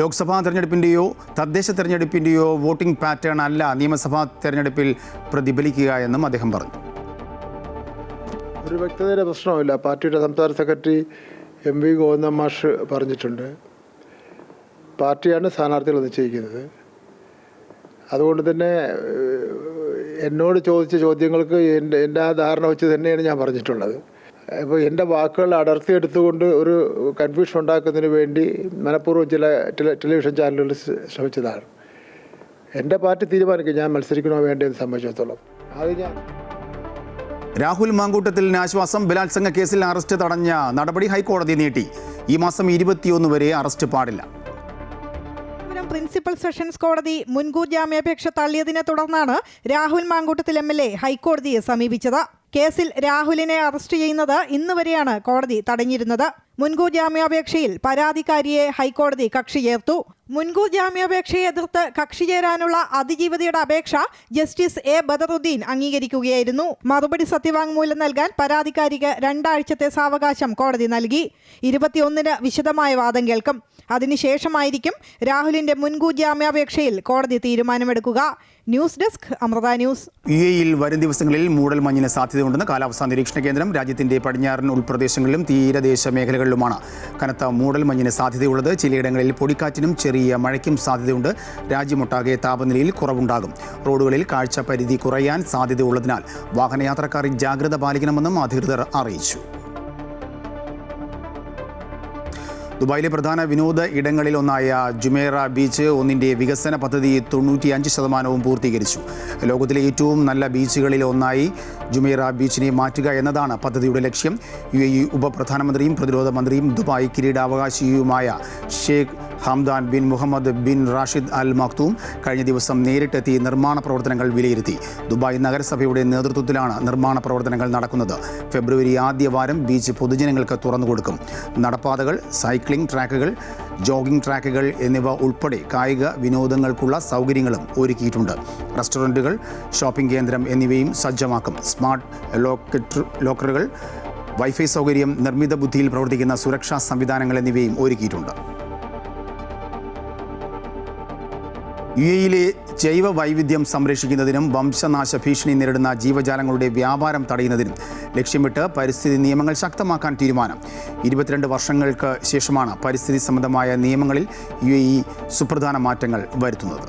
ലോക്സഭാ തെരഞ്ഞെടുപ്പിൻ്റെയോ തദ്ദേശ തെരഞ്ഞെടുപ്പിൻ്റെയോ വോട്ടിംഗ് പാറ്റേൺ അല്ല നിയമസഭാ തെരഞ്ഞെടുപ്പിൽ പ്രതിഫലിക്കുക എന്നും അദ്ദേഹം പറഞ്ഞു. ഒരു വ്യക്തതയുടെ പ്രശ്നമില്ല. പാർട്ടിയുടെ സംസ്ഥാന സെക്രട്ടറി MV ഗോവിന്ദൻ മാഷ് പറഞ്ഞിട്ടുണ്ട്, പാർട്ടിയാണ് സ്ഥാനാർത്ഥികൾ നിശ്ചയിക്കുന്നത്. അതുകൊണ്ട് തന്നെ എന്നോട് ചോദിച്ച ചോദ്യങ്ങൾക്ക് എൻ്റെ ആ ധാരണ വെച്ച് തന്നെയാണ് ഞാൻ പറഞ്ഞിട്ടുള്ളത്. അപ്പോൾ എൻ്റെ വാക്കുകൾ അടർത്തിയെടുത്തുകൊണ്ട് ഒരു കൺഫ്യൂഷൻ ഉണ്ടാക്കുന്നതിന് വേണ്ടി മനഃപൂർവ്വം ചില ടെലിവിഷൻ ചാനലുകൾ ശ്രമിച്ചതാണ്. എൻ്റെ പാർട്ടി തീരുമാനിക്കും ഞാൻ മത്സരിക്കണോ വേണ്ടതെന്ന് സംബന്ധിച്ചിടത്തോളം. അത് ഞാൻ രാഹുൽ മാങ്കൂട്ടത്തിന് ആശ്വാസം. ബലാത്സംഗ കേസിൽ അറസ്റ്റ് തടഞ്ഞ നടപടി ഹൈക്കോടതി നീട്ടി. ഈ മാസം 21 വരെ അറസ്റ്റ് പാടില്ല. പ്രിൻസിപ്പൽ സെഷൻസ് കോടതി മുൻകൂർ ജാമ്യാപേക്ഷ തള്ളിയതിനെ തുടർന്നാണ് രാഹുൽ മാങ്കൂട്ടത്തിൽ MLA ഹൈക്കോടതിയെ സമീപിച്ചത്. കേസിൽ രാഹുലിനെ അറസ്റ്റ് ചെയ്യുന്നത് ഇന്നുവരെയാണ് കോടതി തടഞ്ഞിരുന്നത്. മുൻകൂർ ജാമ്യാപേക്ഷയിൽ പരാതിക്കാരിയെ ഹൈക്കോടതി കക്ഷി ചേർത്തു. മുൻകൂർ ജാമ്യാപേക്ഷയെ എതിർത്ത് കക്ഷി ചേരാനുള്ള അതിജീവിതയുടെ അപേക്ഷ ജസ്റ്റിസ് A. ബദറുദ്ദീൻ അംഗീകരിക്കുകയായിരുന്നു. മറുപടി സത്യവാങ്മൂലം നൽകാൻ പരാതിക്കാരിക്ക് 2 ആഴ്ചത്തെ സാവകാശം കോടതി നൽകി. 21-ന് വിശദമായ വാദം കേൾക്കും. അതിനുശേഷമായിരിക്കും രാഹുലിന്റെ മുൻകൂർ ജാമ്യാപേക്ഷയിൽ കോടതി തീരുമാനമെടുക്കുക. News desk Amrita news. UAE-യിൽ വരും ദിവസങ്ങളിൽ മൂടൽമഞ്ഞിന് സാധ്യതയുണ്ടെന്ന് കാലാവസ്ഥാ നിരീക്ഷണ കേന്ദ്രം. രാജ്യത്തിന്റെ പടിഞ്ഞാറൻ ഉൾപ്രദേശങ്ങളിലും തീരദേശ മേഖലകളിലുമാണ് കനത്ത മൂടൽമഞ്ഞിന് സാധ്യതയുള്ളത്. ചിലയിടങ്ങളിൽ പൊടിക്കാറ്റിനും ചെറിയ മഴയ്ക്കും സാധ്യതയുണ്ട്. രാജ്യമൊട്ടാകെ താപനിലയിൽ കുറവുണ്ടാകും. റോഡുകളിൽ കാഴ്ച പരിധി കുറയാൻ സാധ്യതയുള്ളതിനാൽ വാഹനയാത്രക്കാർ ജാഗ്രത പാലിക്കണമെന്നും അധികൃതർ അറിയിച്ചു. ദുബായിലെ പ്രധാന വിനോദ ഇടങ്ങളിലൊന്നായ ജുമേറ ബീച്ച് 1-ന്റെ വികസന പദ്ധതി 95% പൂർത്തീകരിച്ചു. ലോകത്തിലെ ഏറ്റവും നല്ല ബീച്ചുകളിൽ ഒന്നായി ജുമേറ ബീച്ചിനെ മാറ്റുക എന്നതാണ് പദ്ധതിയുടെ ലക്ഷ്യം. UAE ഉപപ്രധാനമന്ത്രിയും പ്രതിരോധ മന്ത്രിയും ദുബായ് കിരീടാവകാശിയുമായ Sheikh Hamdan bin Mohammed bin Rashid Al Maktoum കഴിഞ്ഞ ദിവസം നേരിട്ടെത്തി നിർമ്മാണ പ്രവർത്തനങ്ങൾ വിലയിരുത്തി. ദുബായ് നഗരസഭയുടെ നേതൃത്വത്തിലാണ് നിർമ്മാണ പ്രവർത്തനങ്ങൾ നടക്കുന്നത്. ഫെബ്രുവരി ആദ്യ വാരം ബീച്ച് പൊതുജനങ്ങൾക്ക് തുറന്നുകൊടുക്കും. നടപ്പാതകൾ, സൈക്ലിംഗ് ട്രാക്കുകൾ, ജോഗിംഗ് ട്രാക്കുകൾ എന്നിവ ഉൾപ്പെടെ കായിക വിനോദങ്ങൾക്കുള്ള സൗകര്യങ്ങളും ഒരുക്കിയിട്ടുണ്ട്. റെസ്റ്റോറൻറ്റുകൾ, ഷോപ്പിംഗ് കേന്ദ്രം എന്നിവയും സജ്ജമാക്കും. സ്മാർട്ട് ലോക്കറുകൾ, വൈഫൈ സൗകര്യം, നിർമ്മിത ബുദ്ധിയിൽ പ്രവർത്തിക്കുന്ന സുരക്ഷാ സംവിധാനങ്ങൾ എന്നിവയും ഒരുക്കിയിട്ടുണ്ട്. UAE-യിലെ ജൈവ വൈവിധ്യം സംരക്ഷിക്കുന്നതിനും വംശനാശ ഭീഷണി നേരിടുന്ന ജീവജാലങ്ങളുടെ വ്യാപാരം തടയുന്നതിനും ലക്ഷ്യമിട്ട് പരിസ്ഥിതി നിയമങ്ങൾ ശക്തമാക്കാൻ തീരുമാനം. 22 വർഷങ്ങൾക്ക് ശേഷമാണ് പരിസ്ഥിതി സംബന്ധമായ നിയമങ്ങളിൽ UAE സുപ്രധാന മാറ്റങ്ങൾ വരുത്തുന്നത്.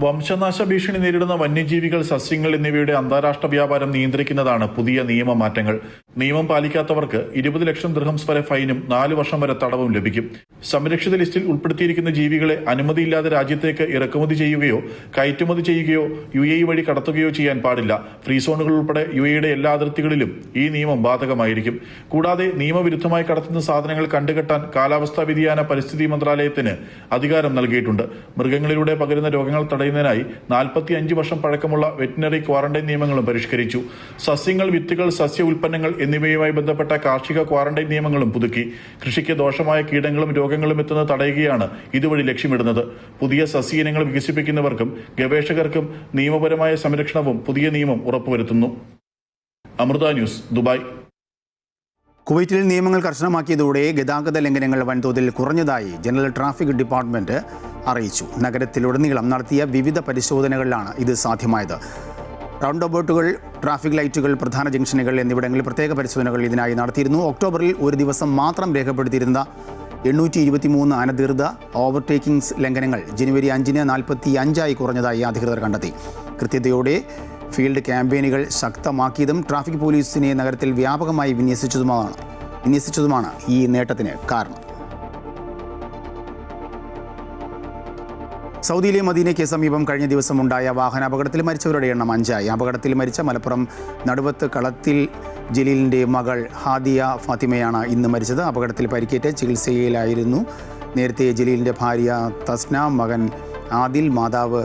വംശനാശ ഭീഷണി നേരിടുന്ന വന്യജീവികൾ, സസ്യങ്ങൾ എന്നിവയുടെ അന്താരാഷ്ട്ര വ്യാപാരം നിയന്ത്രിക്കുന്നതാണ് പുതിയ നിയമമാറ്റങ്ങൾ. നിയമം പാലിക്കാത്തവർക്ക് 20 ലക്ഷം ദിർഹംസ് വരെ ഫൈനും 4 വർഷം വരെ തടവും ലഭിക്കും. സംരക്ഷിത ലിസ്റ്റിൽ ഉൾപ്പെടുത്തിയിരിക്കുന്ന ജീവികളെ അനുമതിയില്ലാതെ രാജ്യത്തേക്ക് ഇറക്കുമതി ചെയ്യുകയോ കയറ്റുമതി ചെയ്യുകയോ UAE വഴി കടത്തുകയോ ചെയ്യാൻ പാടില്ല. ഫ്രീ സോണുകൾ ഉൾപ്പെടെ UAE-യുടെ എല്ലാ അതിർത്തികളിലും ഈ നിയമം ബാധകമായിരിക്കും. കൂടാതെ നിയമവിരുദ്ധമായി കടത്തുന്ന സാധനങ്ങൾ കണ്ടുകെട്ടാൻ കാലാവസ്ഥാ വ്യതിയാന പരിസ്ഥിതി മന്ത്രാലയത്തിന് അധികാരം നൽകിയിട്ടുണ്ട്. മൃഗങ്ങളിലൂടെ പകരുന്ന രോഗങ്ങൾ തടയുന്നതിനായി 45 വർഷം പഴക്കമുള്ള വെറ്റിനറി ക്വാറന്റൈൻ നിയമങ്ങളും പരിഷ്കരിച്ചു. സസ്യങ്ങൾ, വിത്തുകൾ, സസ്യ ഉൽപ്പന്നങ്ങൾ എന്നിവയുമായി ബന്ധപ്പെട്ട കാർഷിക ക്വാറന്റൈൻ നിയമങ്ങളും പുതുക്കി. കൃഷിക്ക് ദോഷമായ കീടങ്ങളും രോഗങ്ങളും എത്തുന്നത് തടയുകയാണ് ഇതുവഴി ലക്ഷ്യമിടുന്നത്. പുതിയ സസ്യ ഇനങ്ങൾ വികസിപ്പിക്കുന്നവർക്കും ഗവേഷകർക്കും നിയമപരമായ സംരക്ഷണവും പുതിയ നിയമം ഉറപ്പുവരുത്തുന്നു. Amrita news, Dubai. കുവൈറ്റിൽ നിയമങ്ങൾ കർശനമാക്കിയതോടെ ഗതാഗത ലംഘനങ്ങൾ വൻതോതിൽ കുറഞ്ഞതായി ജനറൽ ട്രാഫിക് ഡിപ്പാർട്ട്മെന്റ് അറിയിച്ചു. നഗരത്തിലുടനീളം നടത്തിയ വിവിധ പരിശോധനകളിലാണ് ഇത് സാധ്യമായത്. റൗണ്ട് അബൌട്ടുകൾ, ട്രാഫിക് ലൈറ്റുകൾ, പ്രധാന ജംഗ്ഷനുകൾ എന്നിവിടങ്ങളിൽ പ്രത്യേക പരിശോധനകൾ ഇതിനായി നടത്തിയിരുന്നു. ഒക്ടോബറിൽ ഒരു ദിവസം മാത്രം രേഖപ്പെടുത്തിയിരുന്ന 823 അനധികൃത ഓവർടേക്കിംഗ്സ് ലംഘനങ്ങൾ ജനുവരി 5-ന് 45 കുറഞ്ഞതായി അധികൃതർ കണ്ടെത്തി. കൃത്യതയോടെ ഫീൽഡ് ക്യാമ്പയിനുകൾ ശക്തമാക്കിയതും ട്രാഫിക് പോലീസിനെ നഗരത്തിൽ വ്യാപകമായി വിന്യസിച്ചതുമാണ് ഈ നേട്ടത്തിന് കാരണം. സൗദിയിലെ മദീനയ്ക്ക് സമീപം കഴിഞ്ഞ ദിവസം ഉണ്ടായ വാഹനാപകടത്തിൽ മരിച്ചവരുടെ എണ്ണം 5ആയി. അപകടത്തിൽ മരിച്ച മലപ്പുറം നടുവത്ത് കളത്തിൽ ജലീലിൻ്റെ മകൾ ഹാദിയ ഫാത്തിമയാണ് ഇന്ന് മരിച്ചത്. അപകടത്തിൽ പരിക്കേറ്റ് ചികിത്സയിലായിരുന്നു. നേരത്തെ ജലീലിൻ്റെ ഭാര്യ തസ്ന, മകൻ ആദിൽ, മാതാവ്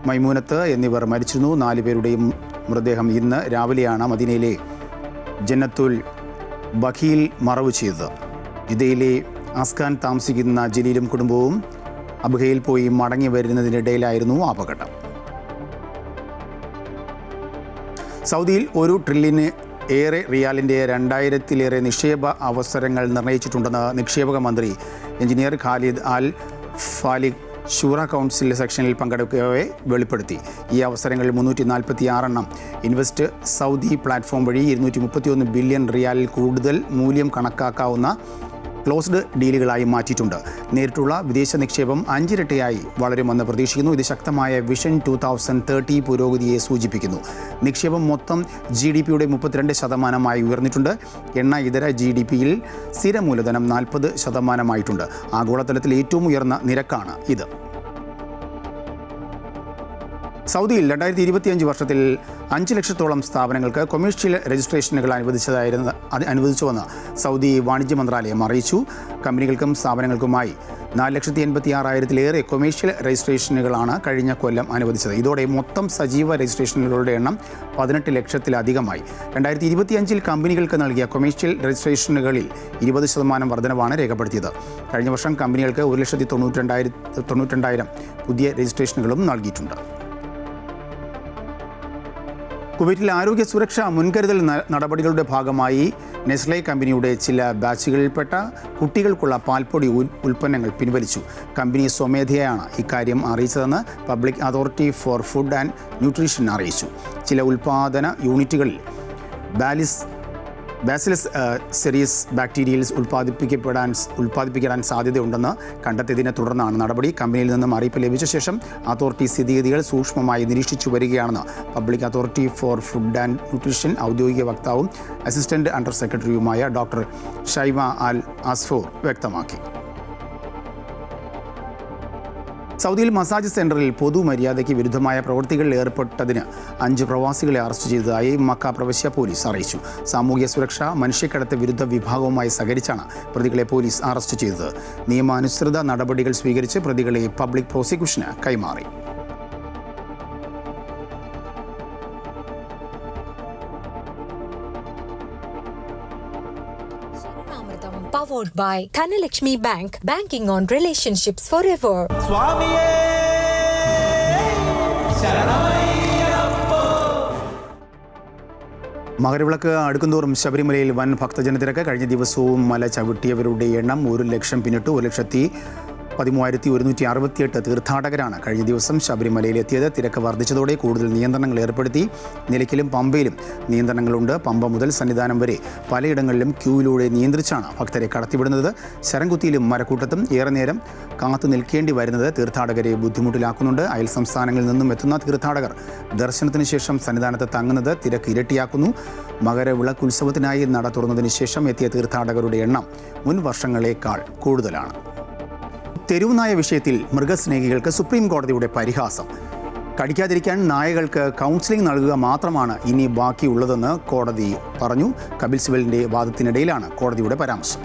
മൈമൂനത്ത് എന്നിവർ മരിച്ചിരുന്നു. 4 പേരുടെയും മൃതദേഹം ഇന്ന് രാവിലെയാണ് മദീനയിലെ ജന്നത്തുൽ ബഖീൽ മറവ് ചെയ്തത്. ജിദ്ദയിലെ അസ്കാൻ താമസിക്കുന്ന ജലീലും കുടുംബവും അബുഹയിൽ പോയി മടങ്ങി വരുന്നതിനിടയിലായിരുന്നു അപകടം. സൗദിയിൽ 1 ട്രില്യന് ഏറെ റിയാലിൻ്റെ 2000-ലേറെ നിക്ഷേപ അവസരങ്ങൾ നിർണയിച്ചിട്ടുണ്ടെന്ന് നിക്ഷേപക മന്ത്രി എഞ്ചിനീയർ ഖാലിദ് അൽ ഫാലിഖ് ഷൂറ കൗൺസിൽ സെക്ഷനിൽ പങ്കെടുക്കവെ വെളിപ്പെടുത്തി. ഈ അവസരങ്ങളിൽ 346 ഇൻവെസ്റ്റ് സൗദി പ്ലാറ്റ്ഫോം വഴി 231 ബില്യൺ റിയാലിൽ കൂടുതൽ മൂല്യം കണക്കാക്കാവുന്ന ക്ലോസ്ഡ് ഡീലുകളായി മാറ്റിയിട്ടുണ്ട്. നേരിട്ടുള്ള വിദേശ നിക്ഷേപം 5 ഇരട്ടിയായി വളരുമെന്ന് പ്രതീക്ഷിക്കുന്നു. ഇത് ശക്തമായ വിഷൻ 2030 പുരോഗതിയെ സൂചിപ്പിക്കുന്നു. നിക്ഷേപം മൊത്തം GDP-യുടെ 32% ഉയർന്നിട്ടുണ്ട്. എണ്ണ ഇതര GDP-യിൽ സ്ഥിര മൂലധനം 40% ആഗോളതലത്തിൽ ഏറ്റവും ഉയർന്ന നിരക്കാണ് ഇത്. സൗദിയിൽ 2025 വർഷത്തിൽ 5 ലക്ഷത്തോളം സ്ഥാപനങ്ങൾക്ക് കൊമേഴ്ഷ്യൽ രജിസ്ട്രേഷനുകൾ അനുവദിച്ചുവെന്ന് സൗദി വാണിജ്യ മന്ത്രാലയം അറിയിച്ചു. കമ്പനികൾക്കും സ്ഥാപനങ്ങൾക്കുമായി 4,86,000-ലേറെ കൊമേഴ്ഷ്യൽ രജിസ്ട്രേഷനുകളാണ് കഴിഞ്ഞ കൊല്ലം അനുവദിച്ചത്. ഇതോടെ മൊത്തം സജീവ രജിസ്ട്രേഷനുകളുടെ എണ്ണം 18 ലക്ഷത്തിലധികമായി. 2025 കമ്പനികൾക്ക് നൽകിയ കൊമേഴ്ഷ്യൽ രജിസ്ട്രേഷനുകളിൽ 20% വർധനവാണ് രേഖപ്പെടുത്തിയത്. കഴിഞ്ഞ വർഷം കമ്പനികൾക്ക് 1,92,000 പുതിയ രജിസ്ട്രേഷനുകളും നൽകിയിട്ടുണ്ട്. കുവൈറ്റിൽ ആരോഗ്യ സുരക്ഷാ മുൻകരുതൽ നടപടികളുടെ ഭാഗമായി നെസ്ലെ കമ്പനിയുടെ ചില ബാച്ചുകളിൽപ്പെട്ട കുട്ടികൾക്കുള്ള പാൽപ്പൊടി ഉൽപ്പന്നങ്ങൾ പിൻവലിച്ചു. കമ്പനി സ്വമേധയാണ് ഇക്കാര്യം അറിയിച്ചതെന്ന് Public Authority for Food and Nutrition അറിയിച്ചു. ചില ഉൽപ്പാദന യൂണിറ്റുകളിൽ ബാസിലസ് സെറീസ് ബാക്ടീരിയൽസ് ഉൽപ്പാദിപ്പിക്കാൻ സാധ്യതയുണ്ടെന്ന് കണ്ടെത്തിയതിനെ തുടർന്നാണ് നടപടി. കമ്പനിയിൽ നിന്നും അറിയിപ്പ് ലഭിച്ച ശേഷം അതോറിറ്റി സ്ഥിതിഗതികൾ സൂക്ഷ്മമായി നിരീക്ഷിച്ചു വരികയാണെന്ന് public Authority for Food and nutrition ഔദ്യോഗിക വക്താവും അസിസ്റ്റന്റ് അണ്ടർ സെക്രട്ടറിയുമായ ഡോക്ടർ ഷൈമ അൽ അസ്ഫോർ വ്യക്തമാക്കി. സൗദിയിൽ മസാജ് സെന്ററിൽ പൊതുമര്യാദയ്ക്ക് വിരുദ്ധമായ പ്രവൃത്തികളിൽ ഏർപ്പെട്ടതിന് 5 പ്രവാസികളെ അറസ്റ്റ് ചെയ്തതായി മക്ക പ്രവിശ്യ പോലീസ് അറിയിച്ചു. സാമൂഹ്യ സുരക്ഷ, മനുഷ്യക്കടത്ത് വിരുദ്ധ വിഭാഗവുമായി സഹകരിച്ചാണ് പ്രതികളെ പോലീസ് അറസ്റ്റ് ചെയ്തത്. നിയമാനുസൃത നടപടികൾ സ്വീകരിച്ച് പ്രതികളെ പബ്ലിക് പ്രോസിക്യൂഷന് കൈമാറി. Powered by Dhanalakshmi Bank, banking on relationships forever. Makaravilakku അടുക്കുന്തോറും ശബരിമലയിൽ വൻ ഭക്തജനത്തിരക്ക്. കഴിഞ്ഞ ദിവസവും മല ചവിട്ടിയവരുടെ എണ്ണം 1 ലക്ഷം പിന്നിട്ടു. 1,13,168 തീർത്ഥാടകരാണ് കഴിഞ്ഞ ദിവസം ശബരിമലയിലെത്തിയത്. തിരക്ക് വർദ്ധിച്ചതോടെ കൂടുതൽ നിയന്ത്രണങ്ങൾ ഏർപ്പെടുത്തി. നിലയ്ക്കലും പമ്പയിലും നിയന്ത്രണങ്ങളുണ്ട്. പമ്പ മുതൽ സന്നിധാനം വരെ പലയിടങ്ങളിലും ക്യൂവിലൂടെ നിയന്ത്രിച്ചാണ് ഭക്തരെ കടത്തിവിടുന്നത്. ശരംകുത്തിയിലും മരക്കൂട്ടത്തും ഏറെ നേരം കാത്തു നിൽക്കേണ്ടി വരുന്നത് തീർത്ഥാടകരെ ബുദ്ധിമുട്ടിലാക്കുന്നുണ്ട്. അയൽ സംസ്ഥാനങ്ങളിൽ നിന്നും എത്തുന്ന തീർത്ഥാടകർ ദർശനത്തിന് ശേഷം സന്നിധാനത്ത് തങ്ങുന്നത് തിരക്ക് ഇരട്ടിയാക്കുന്നു. മകരവിളക്കുത്സവത്തിനായി നട തുറന്നതിന് ശേഷം എത്തിയ തീർത്ഥാടകരുടെ എണ്ണം മുൻ വർഷങ്ങളേക്കാൾ കൂടുതലാണ്. തെരുവുനായ വിഷയത്തിൽ മൃഗസ്നേഹികൾക്ക് സുപ്രീം കോടതിയുടെ പരിഹാസം. കടിക്കാതിരിക്കാൻ നായകൾക്ക് കൗൺസിലിംഗ് നൽകുക മാത്രമാണ് ഇനി ബാക്കിയുള്ളതെന്ന് കോടതി പറഞ്ഞു. കപിൽ സിബലിന്റെ വാദത്തിനിടയിലാണ് കോടതിയുടെ പരാമർശം.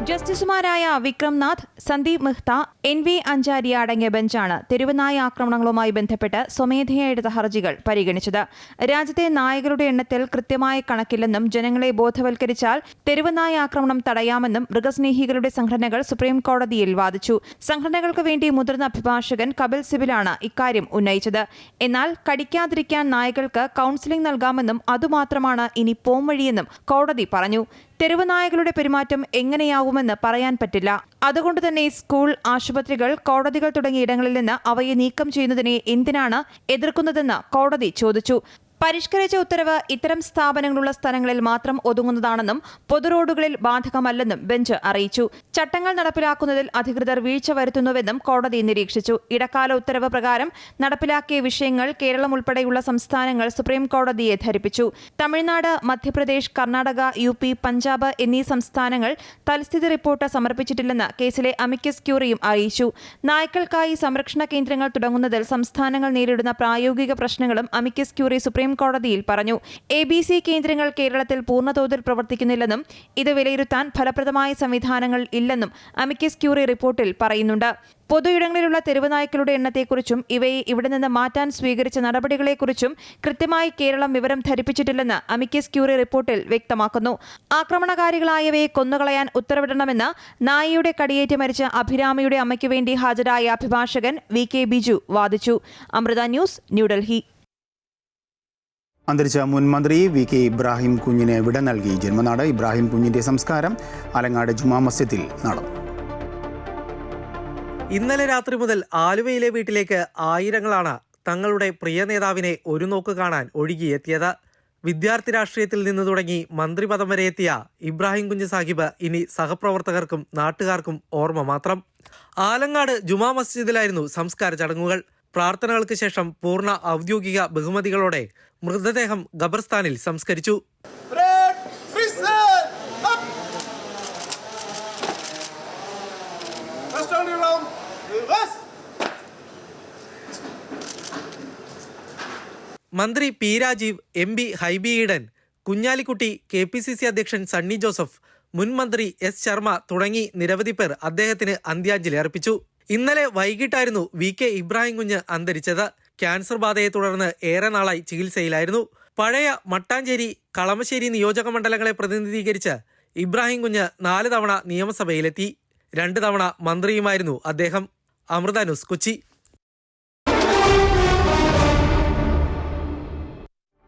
ജസ്റ്റിസുമാരായ വിക്രം നാഥ്, സന്ദീപ് മെഹ്ത, NV അഞ്ചാരി അടങ്ങിയ ബെഞ്ചാണ് തെരുവുനായ ആക്രമണങ്ങളുമായി ബന്ധപ്പെട്ട് സ്വമേധയാ എടുത്ത ഹർജികൾ പരിഗണിച്ചത്. രാജ്യത്തെ നായകളുടെ എണ്ണത്തിൽ കൃത്യമായ കണക്കില്ലെന്നും ജനങ്ങളെ ബോധവൽക്കരിച്ചാൽ തെരുവുനായ ആക്രമണം തടയാമെന്നും മൃഗസ്നേഹികളുടെ സംഘടനകൾ സുപ്രീം കോടതിയിൽ വാദിച്ചു. സംഘടനകൾക്ക് വേണ്ടി മുതിർന്ന അഭിഭാഷകൻ കപിൽ സിബലാണ് ഇക്കാര്യം ഉന്നയിച്ചത്. എന്നാൽ കടിക്കാതിരിക്കാൻ നായകൾക്ക് കൗൺസിലിംഗ് നൽകാമെന്നും അതുമാത്രമാണ് ഇനി പോംവഴിയെന്നും കോടതി പറഞ്ഞു. തെരുവുനായകളുടെ പെരുമാറ്റം എങ്ങനെയാവുമെന്ന് പറയാൻ പറ്റില്ല. അതുകൊണ്ട് തന്നെ സ്കൂൾ, ആശുപത്രികൾ, കോടതികൾ തുടങ്ങിയ ഇടങ്ങളിൽ നിന്ന് അവയെ നീക്കം ചെയ്യുന്നതിനെ എന്തിനാണ് എതിർക്കുന്നതെന്ന് കോടതി ചോദിച്ചു. പരിഷ്കരിച്ച ഉത്തരവ് ഇത്തരം സ്ഥാപനങ്ങളുള്ള സ്ഥലങ്ങളിൽ മാത്രം ഒതുങ്ങുന്നതാണെന്നും പൊതുറോഡുകളിൽ ബാധകമല്ലെന്നും ബെഞ്ച് അറിയിച്ചു. ചട്ടങ്ങൾ നടപ്പിലാക്കുന്നതിൽ അധികൃതർ വീഴ്ച വരുത്തുന്നുവെന്നും കോടതി നിരീക്ഷിച്ചു. ഇടക്കാല ഉത്തരവ് പ്രകാരം നടപ്പിലാക്കിയ വിഷയങ്ങൾ കേരളം ഉൾപ്പെടെയുള്ള സംസ്ഥാനങ്ങൾ സുപ്രീം കോടതിയെ ധരിപ്പിച്ചു. തമിഴ്നാട്, മധ്യപ്രദേശ്, കർണാടക, UP, പഞ്ചാബ് എന്നീ സംസ്ഥാനങ്ങൾ തൽസ്ഥിതി റിപ്പോർട്ട് സമർപ്പിച്ചിട്ടില്ലെന്ന് കേസിലെ അമിക്കസ് ക്യൂറിയും അറിയിച്ചു. നായ്ക്കൾക്കായി സംരക്ഷണ കേന്ദ്രങ്ങൾ തുടങ്ങുന്നതിൽ സംസ്ഥാനങ്ങൾ നേരിടുന്ന പ്രായോഗിക പ്രശ്നങ്ങളും അമിക്കസ് ക്യൂറി സുപ്രീം കോടതിയിൽ പറഞ്ഞു. ABC കേന്ദ്രങ്ങൾ കേരളത്തിൽ പൂർണ്ണതോതിൽ പ്രവർത്തിക്കുന്നില്ലെന്നും ഇത് വിലയിരുത്താൻ ഫലപ്രദമായ സംവിധാനങ്ങൾ ഇല്ലെന്നും അമിക്കസ് ക്യൂറി റിപ്പോർട്ടിൽ പറയുന്നുണ്ട്. പൊതുയിടങ്ങളിലുള്ള തെരുവുനായ്ക്കളുടെ എണ്ണത്തെക്കുറിച്ചും ഇവയെ ഇവിടെ നിന്ന് മാറ്റാൻ സ്വീകരിച്ച നടപടികളെക്കുറിച്ചും കൃത്യമായി കേരളം വിവരം ധരിപ്പിച്ചിട്ടില്ലെന്ന് അമിക്കസ് ക്യൂറി റിപ്പോർട്ടിൽ വ്യക്തമാക്കുന്നു. ആക്രമണകാരികളായവയെ കൊന്നുകളയാൻ ഉത്തരവിടണമെന്ന് നായയുടെ കടിയേറ്റ് മരിച്ച അഭിരാമിയുടെ അമ്മയ്ക്ക് വേണ്ടി ഹാജരായ അഭിഭാഷകൻ VK ബിജു വാദിച്ചു. അമൃത ന്യൂസ്, ന്യൂഡൽഹി. അന്തരിച്ച മുൻ മന്ത്രി VK ഇബ്രാഹിം കുഞ്ഞിന് വിട നൽകി ജന്മനാട്. ഇബ്രാഹിം കുഞ്ഞിന്റെ സംസ്കാരം ആലങ്ങാട് ജുമാ മസ്ജിദിൽ നടന്നു. ഇന്നലെ രാത്രി മുതൽ ആലുവയിലെ വീട്ടിലേക്ക് ആയിരങ്ങളാണ് തങ്ങളുടെ പ്രിയ നേതാവിനെ ഒരു നോക്ക് കാണാൻ ഒഴുകിയെത്തിയത്. വിദ്യാർത്ഥി രാഷ്ട്രീയത്തിൽ നിന്ന് തുടങ്ങി മന്ത്രിപദം വരെ എത്തിയ ഇബ്രാഹിം കുഞ്ഞ് സാഹിബ് ഇനി സഹപ്രവർത്തകർക്കും നാട്ടുകാർക്കും ഓർമ്മ മാത്രം. ആലങ്ങാട് ജുമാ മസ്ജിദിലായിരുന്നു സംസ്കാര ചടങ്ങുകൾ. പ്രാർത്ഥനകൾക്ക് ശേഷം പൂർണ്ണ ഔദ്യോഗിക ബഹുമതികളോടെ മൃതദേഹം ഖബർസ്ഥാനിൽ സംസ്കരിച്ചു. മന്ത്രി P Rajeev, MP Hibi Eden, Kunhalikutty, KPCC അധ്യക്ഷൻ സണ്ണി ജോസഫ്, മുൻ മന്ത്രി S ശർമ്മ തുടങ്ങി നിരവധി പേർ അദ്ദേഹത്തിന് അന്ത്യാഞ്ജലി അർപ്പിച്ചു. ഇന്നലെ വൈകിട്ടായിരുന്നു VK ഇബ്രാഹിം കുഞ്ഞ് അന്തരിച്ചത്. ക്യാൻസർ ബാധയെ തുടർന്ന് ഏറെ നാളായി ചികിത്സയിലായിരുന്നു. പഴയ മട്ടാഞ്ചേരി, കളമശ്ശേരി നിയോജക മണ്ഡലങ്ങളെ പ്രതിനിധീകരിച്ച് ഇബ്രാഹിം കുഞ്ഞ് 4 തവണ നിയമസഭയിലെത്തി. 2 തവണ മന്ത്രിയുമായിരുന്നു അദ്ദേഹം. അമൃത ന്യൂസ്, കൊച്ചി.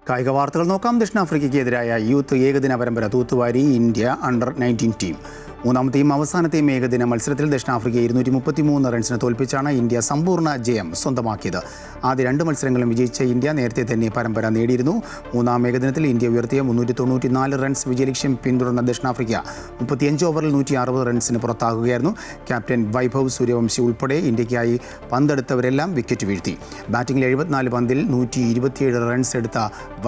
കായിക വാർത്തകൾ നോക്കാം. ദക്ഷിണാഫ്രിക്കയ്ക്കെതിരായ യൂത്ത് ഏകദിന പരമ്പര തൂത്തുവാരി ഇന്ത്യ അണ്ടർ-19 ടീം. മൂന്നാമത്തെയും അവസാനത്തെയും ഏകദിന മത്സരത്തിൽ ദക്ഷിണാഫ്രിക്കയെ 233 റൺസിന് തോൽപ്പിച്ചാണ് ഇന്ത്യ സമ്പൂർണ്ണ ജയം സ്വന്തമാക്കിയത്. ആദ്യ 2 മത്സരങ്ങളും വിജയിച്ച ഇന്ത്യ നേരത്തെ തന്നെ പരമ്പര നേടിയിരുന്നു. മൂന്നാം ഏകദിനത്തിൽ ഇന്ത്യ ഉയർത്തിയ 394 റൺസ് വിജയലക്ഷ്യം പിന്തുടർന്ന ദക്ഷിണാഫ്രിക്ക 35 ഓവറിൽ 160 റൺസിന് പുറത്താകുകയായിരുന്നു. ക്യാപ്റ്റൻ വൈഭവ് സൂര്യവംശി ഉൾപ്പെടെ ഇന്ത്യയ്ക്കായി പന്തെടുത്തവരെല്ലാം വിക്കറ്റ് വീഴ്ത്തി. ബാറ്റിംഗിൽ 74 പന്തിൽ 127 റൺസ് എടുത്ത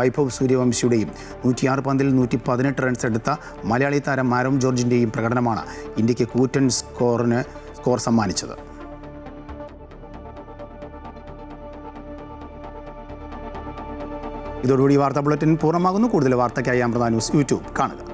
വൈഭവ് സൂര്യവംശിയുടെയും 106 പന്തിൽ 118 റൺസ് എടുത്ത മലയാളി താരം മാരോൺ ജോർജിൻ്റെയും പ്രകടനമാണ് ഇന്ത്യക്ക് കൂറ്റൻ സ്കോർ സമ്മാനിച്ചത്. ഇതോടുകൂടി വാർത്താ ബുള്ളറ്റിൻ പൂർണ്ണമാകുന്നു. കൂടുതൽ വാർത്തയ്ക്കായി അമൃത ന്യൂസ് യൂട്യൂബ് കാണുക.